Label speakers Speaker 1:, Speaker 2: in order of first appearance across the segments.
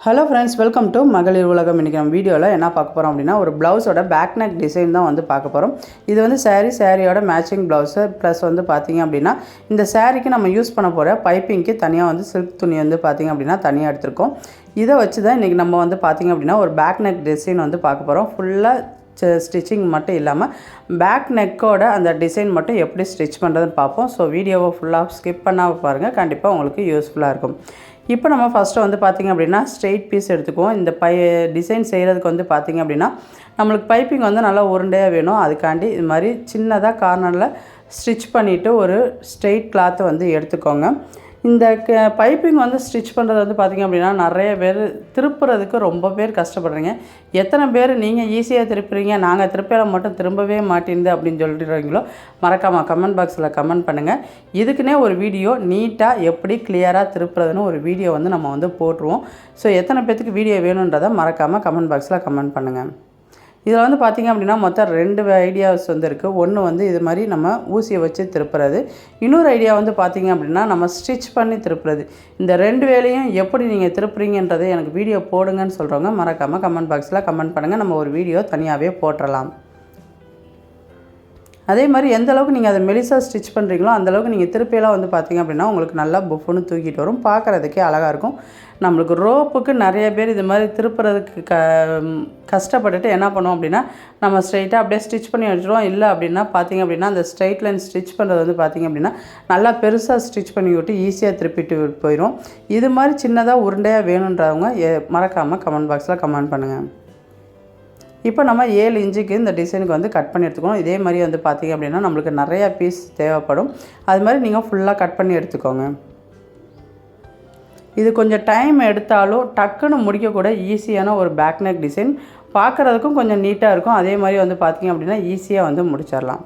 Speaker 1: Hello friends, welcome to மகளிர் உலகம். இன்றைக்கி நம்ம வீடியோவில் என்ன பார்க்க போகிறோம் அப்படின்னா, ஒரு ப்ளவுஸோட பேக் நெக் டிசைன் தான் வந்து பார்க்க போகிறோம். இது வந்து சாரியோட மேட்சிங் ப்ளவுஸு ப்ளஸ் வந்து பார்த்திங்க அப்படின்னா, இந்த சாரிக்கு நம்ம யூஸ் பண்ண போகிற பைப்பிங்க்கு தனியாக வந்து சில்க் துணி வந்து பார்த்திங்க அப்படின்னா தனியாக எடுத்துருக்கோம். இதை வச்சு தான் இன்றைக்கி நம்ம வந்து பார்த்திங்க அப்படின்னா ஒரு பேக் நெக் டிசைன் வந்து பார்க்க போகிறோம். ஃபுல்லாக ஸ்டிச்சிங் மட்டும் இல்லாமல் பேக் நெக்கோட அந்த டிசைன் மட்டும் எப்படி ஸ்டிச் பண்ணுறதுன்னு பார்ப்போம். ஸோ வீடியோவை ஃபுல்லாக ஸ்கிப் பண்ணாமல் பாருங்கள், கண்டிப்பாக உங்களுக்கு யூஸ்ஃபுல்லாக இருக்கும். இப்போ நம்ம ஃபஸ்ட்டு வந்து பார்த்திங்க அப்படின்னா ஸ்ட்ரெயிட் பீஸ் எடுத்துக்குவோம். இந்த டிசைன் செய்கிறதுக்கு வந்து பார்த்திங்க அப்படின்னா நம்மளுக்கு பைப்பிங் வந்து நல்லா உருண்டையாக வேணும். அதுக்காண்டி இது மாதிரி சின்னதாக கார்னரில் ஸ்டிச் பண்ணிவிட்டு ஒரு ஸ்ட்ரெயிட் கிளாத்தை வந்து எடுத்துக்கோங்க. இந்த பைப்பிங் வந்து ஸ்டிச் பண்ணுறது வந்து பார்த்திங்க அப்படின்னா நிறைய பேர் திருப்புறதுக்கு ரொம்ப பேர் கஷ்டப்படுறீங்க. எத்தனை பேர் நீங்கள் ஈஸியாக திருப்புறீங்க, நாங்கள் திருப்பியில் மட்டும் திரும்பவே மாட்டேங்குது அப்படின்னு சொல்லிடுறீங்களோ மறக்காமல் கமெண்ட் பாக்ஸில் கமெண்ட் பண்ணுங்கள். இதுக்குன்னே ஒரு வீடியோ நீட்டாக எப்படி கிளியராக திருப்புறதுன்னு ஒரு வீடியோ வந்து நம்ம வந்து போட்டுருவோம். ஸோ எத்தனை பேர்த்துக்கு வீடியோ வேணுன்றதை மறக்காமல் கமெண்ட் பாக்ஸில் கமெண்ட் பண்ணுங்கள். இதில் வந்து பார்த்திங்க அப்படின்னா மொத்தம் 2 ஐடியாஸ் வந்து இருக்குது. ஒன்று வந்து இது மாதிரி நம்ம ஊசியை வச்சு திருப்புறது, இன்னொரு ஐடியா வந்து பார்த்திங்க அப்படின்னா நம்ம ஸ்டிச் பண்ணி திருப்புறது. இந்த 2 வேலையும் எப்படி நீங்கள் திருப்புறீங்கன்றதை எனக்கு வீடியோ போடுங்கன்னு சொல்கிறவங்க மறக்காமல் கமெண்ட் பாக்ஸில் கமெண்ட் பண்ணுங்கள். நம்ம ஒரு வீடியோ தனியாகவே போட்டுடலாம். அதே மாதிரி எந்த அளவுக்கு நீங்கள் அதை மெலிசாக ஸ்டிச் பண்ணுறீங்களோ அந்தளவுக்கு நீங்கள் திருப்பியெல்லாம் வந்து பார்த்திங்க அப்படின்னா உங்களுக்கு நல்லா புஃப்னு தூக்கிட்டு வரும், பார்க்குறதுக்கே அழகாக இருக்கும். நம்மளுக்கு ரோப்புக்கு நிறைய பேர் இது மாதிரி திருப்புறதுக்கு கஷ்டப்பட்டுட்டு என்ன பண்ணுவோம் அப்படின்னா நம்ம ஸ்ட்ரைட்டாக அப்படியே ஸ்டிச் பண்ணி வச்சுருவோம். இல்லை அப்படின்னா பார்த்திங்க அப்படின்னா அந்த ஸ்ட்ரைட் லைன் ஸ்டிச் பண்ணுறது வந்து பார்த்திங்க அப்படின்னா நல்லா பெருசாக ஸ்டிச் பண்ணி விட்டு ஈஸியாக திருப்பிட்டு போயிடும். இது மாதிரி சின்னதாக உருண்டையாக வேணுன்றவங்க மறக்காமல் கமெண்ட் பாக்ஸில் கமெண்ட் பண்ணுங்கள். இப்போ நம்ம 7 இன்ச்சுக்கு இந்த டிசைனுக்கு வந்து கட் பண்ணி எடுத்துக்கணும். இதே மாதிரி வந்து பார்த்திங்க அப்படின்னா நம்மளுக்கு நிறையா பீஸ் தேவைப்படும். அது மாதிரி நீங்கள் ஃபுல்லாக கட் பண்ணி எடுத்துக்கோங்க. இது கொஞ்சம் டைம் எடுத்தாலும் டக்குன்னு முடிக்கக்கூட ஈஸியான ஒரு பேக் நெக் டிசைன், பார்க்குறதுக்கும் கொஞ்சம் நீட்டாக இருக்கும். அதே மாதிரி வந்து பார்த்திங்க அப்படின்னா ஈஸியாக வந்து முடிச்சிடலாம்.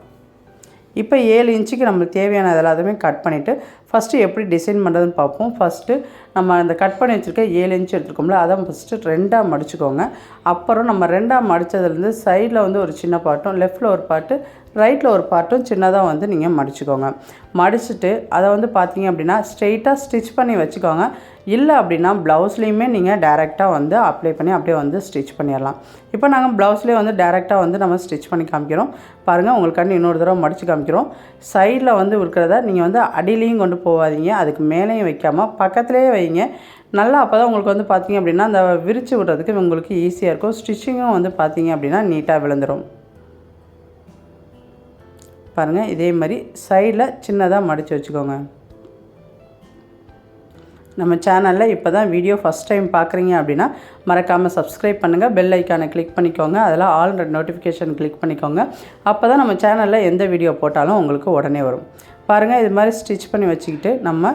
Speaker 1: இப்போ 7 இன்ச்சுக்கு நம்மளுக்கு தேவையான எல்லாத்தையுமே கட் பண்ணிவிட்டு ஃபஸ்ட்டு எப்படி டிசைன் பண்ணுறதுன்னு பார்ப்போம். ஃபஸ்ட்டு நம்ம அந்த கட் பண்ணி வச்சுருக்க 7 இன்ச்சு எடுத்துருக்கோம்ல, அதை ஃபஸ்ட்டு 2ஆக மடிச்சுக்கோங்க. அப்புறம் நம்ம 2ஆக மடித்ததுலேருந்து சைடில் வந்து ஒரு சின்ன பார்ட்டும், லெஃப்ட்டில் ஒரு பார்ட்டு, ரைட்டில் ஒரு பார்ட்டும் சின்னதாக வந்து நீங்கள் மடிச்சுக்கோங்க. மடிச்சுட்டு அதை வந்து பார்த்திங்க அப்படின்னா ஸ்ட்ரெயிட்டாக ஸ்டிச் பண்ணி வச்சுக்கோங்க. இல்லை அப்படின்னா ப்ளவுஸ்லேயுமே நீங்கள் டேரெக்டாக வந்து அப்ளை பண்ணி அப்படியே வந்து ஸ்டிச் பண்ணிடலாம். இப்போ நாங்கள் ப்ளவுஸ்லேயே வந்து டேரெக்டாக வந்து நம்ம ஸ்டிச் பண்ணி காமிக்கிறோம். பாருங்கள், உங்களுக்காண்டி இன்னொரு தடவை மடித்து காமிக்கிறோம். சைடில் வந்து இருக்கிறத நீங்கள் வந்து அடியிலையும் கொண்டு போகாதீங்க, அதுக்கு மேலேயும் வைக்காமல் பக்கத்துலேயே வைங்க. நல்லா அப்போ தான் உங்களுக்கு வந்து பார்த்திங்க அப்படின்னா அந்த விரித்து விடுறதுக்கு உங்களுக்கு ஈஸியாக இருக்கும். ஸ்டிச்சிங்கும் வந்து பார்த்திங்க அப்படின்னா நீட்டாக விழுந்துடும். பாருங்கள், இதே மாதிரி சைடில் சின்னதாக மடித்து வச்சுக்கோங்க. நம்ம சேனலில் இப்போ தான் வீடியோ ஃபஸ்ட் டைம் பார்க்குறீங்க அப்படின்னா மறக்காமல் சப்ஸ்கிரைப் பண்ணுங்கள், பெல் ஐக்கானை கிளிக் பண்ணிக்கோங்க, அதில் ஆல் நோட்டிஃபிகேஷன் கிளிக் பண்ணிக்கோங்க. அப்போ தான் நம்ம சேனலில் எந்த வீடியோ போட்டாலும் உங்களுக்கு உடனே வரும். பாருங்கள், இது மாதிரி ஸ்டிச் பண்ணி வச்சுக்கிட்டு நம்ம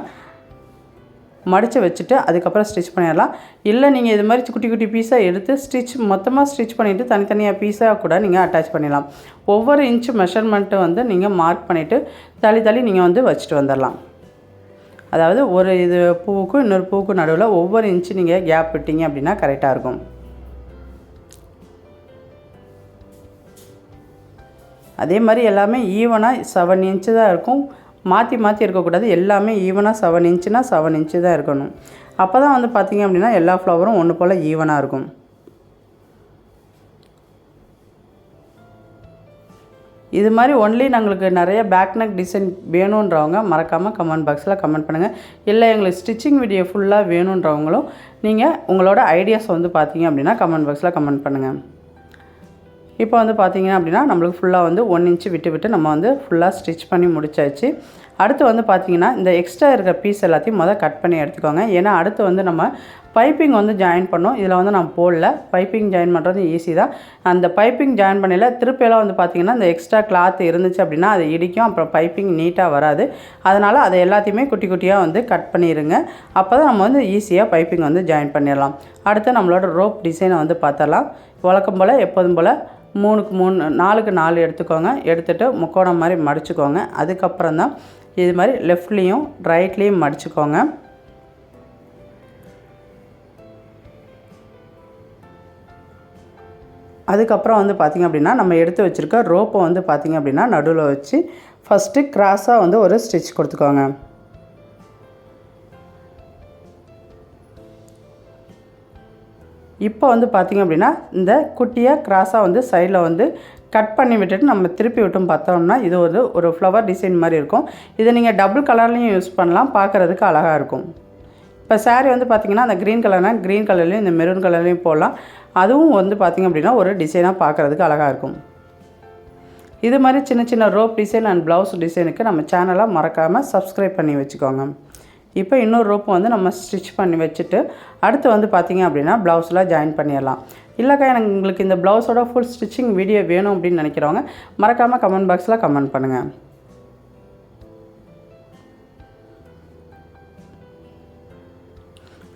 Speaker 1: மடித்து வச்சுட்டு அதுக்கப்புறம் ஸ்டிச் பண்ணிடலாம். இல்லை நீங்கள் இது மாதிரி குட்டி குட்டி பீஸாக எடுத்து மொத்தமாக ஸ்டிச் பண்ணிவிட்டு தனித்தனியாக பீஸாக கூட நீங்கள் அட்டாச் பண்ணிடலாம். ஒவ்வொரு இன்ச்சு மெஷர்மெண்ட்டு வந்து நீங்கள் மார்க் பண்ணிவிட்டு தள்ளி நீங்கள் வந்து வச்சுட்டு வந்துடலாம். அதாவது ஒரு இது பூவுக்கும் இன்னொரு பூவுக்கும் நடுவில் ஒவ்வொரு இன்ச்சு நீங்கள் கேப் விட்டீங்க அப்படின்னா கரெக்டாக இருக்கும். அதே மாதிரி எல்லாமே ஈவனாக 7 இன்ச்சு தான் இருக்கும், மாற்றி இருக்கக்கூடாது. எல்லாமே ஈவனாக 7 இன்ச்சுனா 7 இன்ச்சு தான் இருக்கணும். அப்போ தான் வந்து பார்த்திங்க அப்படின்னா எல்லா ஃப்ளவரும் ஒன்று போல் ஈவனாக இருக்கும். இது மாதிரி ஒன்லி நாங்களுக்கு நிறைய பேக் நெக் டிசைன் வேணுன்றவங்க மறக்காமல் கமெண்ட் பாக்ஸில் கமெண்ட் பண்ணுங்கள். இல்லை எங்களுக்கு ஸ்டிச்சிங் வீடியோ ஃபுல்லாக வேணுன்றவங்களும் நீங்கள் உங்களோட ஐடியாஸ் வந்து பார்த்திங்க அப்படின்னா கமெண்ட் பாக்ஸில் கமெண்ட் பண்ணுங்கள். இப்போ வந்து பார்த்திங்கன்னா அப்படின்னா நம்மளுக்கு ஃபுல்லாக வந்து 1 இன்ச்சு விட்டு நம்ம வந்து ஃபுல்லாக ஸ்டிச் பண்ணி முடிச்சாச்சு. அடுத்து வந்து பார்த்திங்கன்னா இந்த எக்ஸ்ட்ரா இருக்கிற பீஸ் எல்லாத்தையும் கட் பண்ணி எடுத்துக்கோங்க. ஏன்னா அடுத்து வந்து நம்ம பைப்பிங் வந்து ஜாயின் பண்ணோம். இதில் வந்து நான் போடல. பைப்பிங் ஜாயின் பண்ணுறது ஈஸி தான். அந்த பைப்பிங் ஜாயின் பண்ணல திருப்பியெல்லாம் வந்து பார்த்திங்கன்னா இந்த எக்ஸ்ட்ரா கிளாத் இருந்துச்சு அப்படின்னா அது இடிக்கும், அப்புறம் பைப்பிங் நீட்டாக வராது. அதனால் அதை எல்லாத்தையுமே குட்டி குட்டியாக வந்து கட் பண்ணிடுங்க. அப்போ தான் நம்ம வந்து ஈஸியாக பைப்பிங் வந்து ஜாயின் பண்ணிடலாம். அடுத்து நம்மளோட ரோப் டிசைனை வந்து பார்த்தரலாம். வழக்கம் போல் எப்போதும் போல் 3க்கு 3 4க்கு 4 எடுத்துக்கோங்க. எடுத்துகிட்டு முக்கோணம் மாதிரி மடிச்சுக்கோங்க. அதுக்கப்புறம் தான் இது மாதிரி லெஃப்ட்லேயும் ரைட்லேயும் மடிச்சுக்கோங்க. அதுக்கப்புறம் வந்து பார்த்திங்க அப்படின்னா நம்ம எடுத்து வச்சுருக்க ரோப்பை வந்து பார்த்திங்க அப்படின்னா நடுவில் வச்சு ஃபஸ்ட்டு கிராஸாக வந்து ஒரு ஸ்டிச் கொடுத்துக்கோங்க. இப்போ வந்து பார்த்திங்க அப்படின்னா இந்த குட்டியாக கிராஸாக வந்து சைடில் வந்து கட் பண்ணி விட்டுட்டு நம்ம திருப்பி விட்டும் பார்த்தோம்னா இது ஒரு ஃப்ளவர் டிசைன் மாதிரி இருக்கும். இதை நீங்கள் டபுள் கலர்லேயும் யூஸ் பண்ணலாம், பார்க்குறதுக்கு அழகாக இருக்கும். இப்போ சாரீ வந்து பார்த்திங்கன்னா அந்த க்ரீன் கலர்னால் க்ரீன் கலர்லேயும் இந்த மெரூன் கலர்லேயும் போடலாம். அதுவும் வந்து பார்த்திங்க அப்படின்னா ஒரு டிசைனாக பார்க்குறதுக்கு அழகாக இருக்கும். இது மாதிரி சின்ன சின்ன ரோப் டிசைன் அண்ட் ப்ளவுஸ் டிசைனுக்கு நம்ம சேனலை மறக்காமல் சப்ஸ்கிரைப் பண்ணி வச்சுக்கோங்க. இப்போ இன்னொரு ரோப்பு வந்து நம்ம ஸ்டிச் பண்ணி வச்சுட்டு அடுத்து வந்து பார்த்திங்க அப்படின்னா ப்ளவுஸில் ஜாயின் பண்ணிடலாம். இல்லைக்கா உங்களுக்கு இந்த ப்ளவுஸோட ஃபுல் ஸ்டிச்சிங் வீடியோ வேணும் அப்படின்னு நினைக்கிறவங்க மறக்காமல் கமெண்ட் பாக்ஸில் கமெண்ட் பண்ணுங்கள்.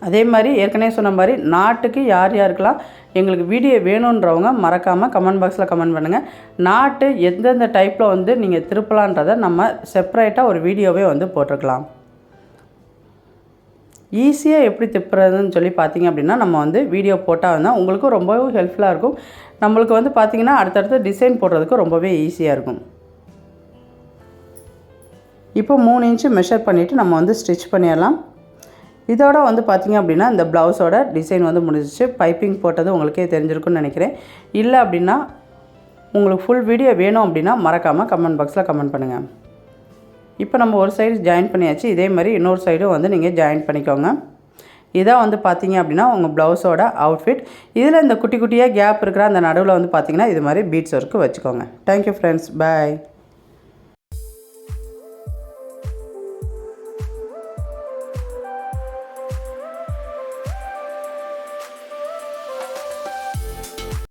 Speaker 1: அதே மாதிரி ஏற்கனவே சொன்ன மாதிரி நாட்டுக்கு யார் யாருக்கெல்லாம் எங்களுக்கு வீடியோ வேணுன்றவங்க மறக்காமல் கமெண்ட் பாக்ஸில் கமெண்ட் பண்ணுங்கள். நாட்டு எந்தெந்த டைப்பில் வந்து நீங்கள் திருப்பலான்றதை நம்ம செப்பரேட்டாக ஒரு வீடியோவே வந்து போட்டிருக்கலாம். ஈஸியாக எப்படி திருப்புறதுன்னு சொல்லி பார்த்திங்க அப்படின்னா நம்ம வந்து வீடியோ போட்டால் வந்து உங்களுக்கும் ரொம்பவே ஹெல்ப்ஃபுல்லாக இருக்கும். நம்மளுக்கு வந்து பார்த்திங்கன்னா அடுத்தடுத்து டிசைன் போடுறதுக்கு ரொம்பவே ஈஸியாக இருக்கும். இப்போ 3 இன்ச்சு மெஷர் பண்ணிவிட்டு நம்ம வந்து ஸ்டிச் பண்ணிடலாம். இதோட வந்து பார்த்திங்க அப்படின்னா இந்த ப்ளவுஸோட டிசைன் வந்து முடிஞ்சிச்சு. பைப்பிங் போட்டது உங்களுக்கே தெரிஞ்சிருக்குன்னு நினைக்கிறேன். இல்லை அப்படின்னா உங்களுக்கு ஃபுல் வீடியோ வேணும் அப்படின்னா மறக்காமல் கமெண்ட் பாக்ஸில் கமெண்ட் பண்ணுங்கள். இப்போ நம்ம ஒரு சைடு ஜாயின் பண்ணியாச்சு. இதே மாதிரி இன்னொரு சைடும் வந்து நீங்கள் ஜாயின் பண்ணிக்கோங்க. இதான் வந்து பார்த்திங்க அப்படின்னா உங்கள் ப்ளவுஸோட அவுட்ஃபிட். இதில் இந்த குட்டி குட்டியாக கேப் இருக்கிற அந்த நடுவில் வந்து பார்த்திங்கன்னா இது மாதிரி பீட்ஸ் ஒர்க்கு வச்சுக்கோங்க. தேங்க்யூ ஃப்ரெண்ட்ஸ், பாய்.